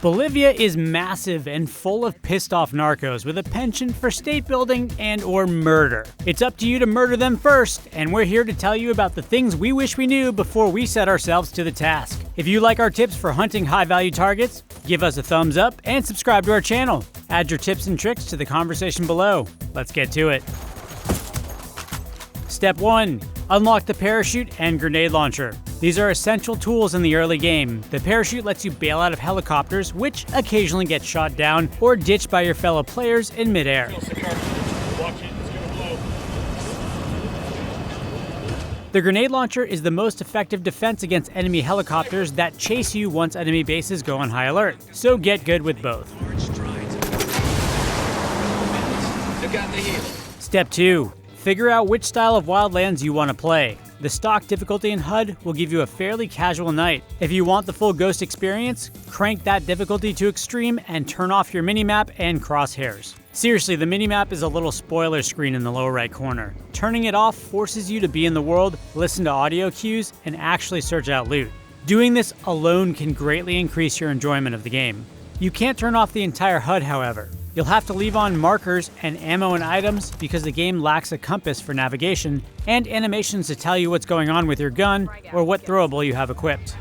Bolivia is massive and full of pissed off narcos with a penchant for state building and or murder. It's up to you to murder them first, and we're here to tell you about the things we wish we knew before we set ourselves to the task. If you like our tips for hunting high-value targets, give us a thumbs up and subscribe to our channel. Add your tips and tricks to the conversation below. Let's get to it. Step 1. Unlock the parachute and grenade launcher. These are essential tools in the early game. The parachute lets you bail out of helicopters, which occasionally get shot down or ditched by your fellow players in midair. The grenade launcher is the most effective defense against enemy helicopters that chase you once enemy bases go on high alert. So get good with both. Step 2. Figure out which style of Wildlands you want to play. The stock difficulty in HUD will give you a fairly casual night. If you want the full Ghost experience, crank that difficulty to extreme and turn off your minimap and crosshairs. Seriously, the minimap is a little spoiler screen in the lower right corner. Turning it off forces you to be in the world, listen to audio cues, and actually search out loot. Doing this alone can greatly increase your enjoyment of the game. You can't turn off the entire HUD, however. You'll have to leave on markers and ammo and items because the game lacks a compass for navigation and animations to tell you what's going on with your gun or what throwable you have equipped.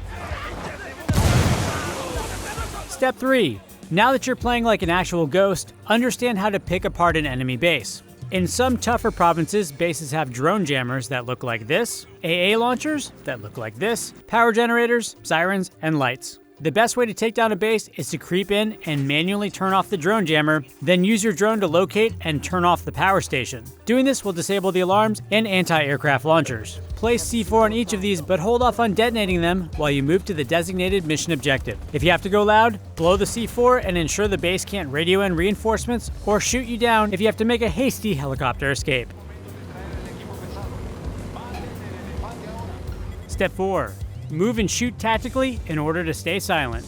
Step 3. Now that you're playing like an actual Ghost, understand how to pick apart an enemy base. In some tougher provinces, bases have drone jammers that look like this, AA launchers that look like this, power generators, sirens, and lights. The best way to take down a base is to creep in and manually turn off the drone jammer, then use your drone to locate and turn off the power station. Doing this will disable the alarms and anti-aircraft launchers. Place C4 on each of these, but hold off on detonating them while you move to the designated mission objective. If you have to go loud, blow the C4 and ensure the base can't radio in reinforcements or shoot you down if you have to make a hasty helicopter escape. Step 4. Move and shoot tactically in order to stay silent.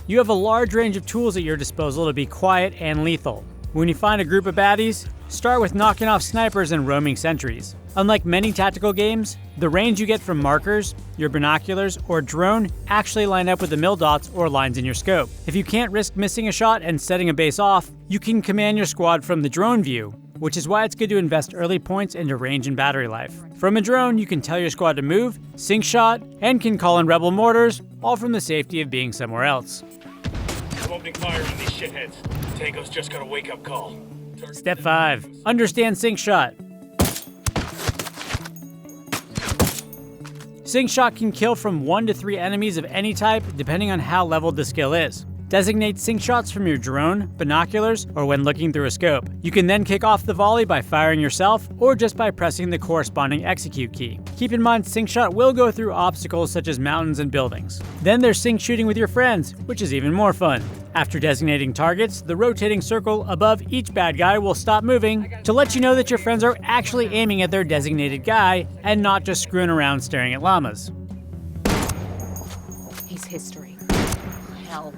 You have a large range of tools at your disposal to be quiet and lethal. When you find a group of baddies, start with knocking off snipers and roaming sentries. Unlike many tactical games, the range you get from markers, your binoculars, or drone actually line up with the mil dots or lines in your scope. If you can't risk missing a shot and setting a base off, you can command your squad from the drone view, which is why it's good to invest early points into range and battery life. From a drone, you can tell your squad to move, sync shot, and can call in rebel mortars, all from the safety of being somewhere else. I'm opening fire on these shitheads. Tango's just got a wake-up call. Step 5. Understand sync shot. Sync shot can kill from 1 to 3 enemies of any type, depending on how leveled the skill is. Designate sync shots from your drone, binoculars, or when looking through a scope. You can then kick off the volley by firing yourself or just by pressing the corresponding execute key. Keep in mind sync shot will go through obstacles such as mountains and buildings. Then there's sync shooting with your friends, which is even more fun. After designating targets, the rotating circle above each bad guy will stop moving to let you know that your friends are actually aiming at their designated guy and not just screwing around staring at llamas. He's history. Hell.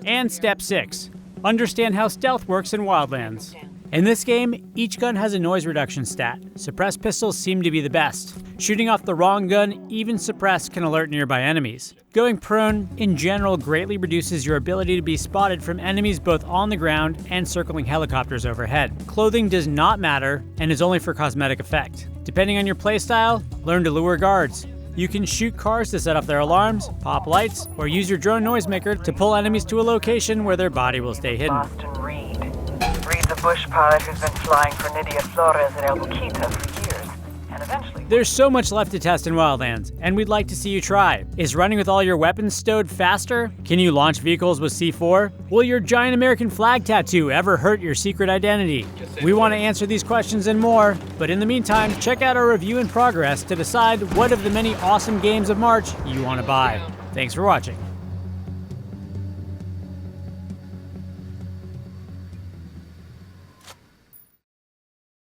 And step 6. Understand how stealth works in Wildlands. In this game, each gun has a noise reduction stat. Suppressed pistols seem to be the best. Shooting off the wrong gun, even suppressed, can alert nearby enemies. Going prone, in general, greatly reduces your ability to be spotted from enemies both on the ground and circling helicopters overhead. Clothing does not matter and is only for cosmetic effect. Depending on your playstyle, learn to lure guards. You can shoot cars to set off their alarms, pop lights, or use your drone noisemaker to pull enemies to a location where their body will stay hidden. Boston Reed. Reed the bush pilot who's been flying for Nydia Flores at El Buquita for years, and eventually... There's so much left to test in Wildlands, and we'd like to see you try. Is running with all your weapons stowed faster? Can you launch vehicles with C4? Will your giant American flag tattoo ever hurt your secret identity? We want to answer these questions and more, but in the meantime, check out our review in progress to decide what of the many awesome games of March you want to buy. Thanks for watching.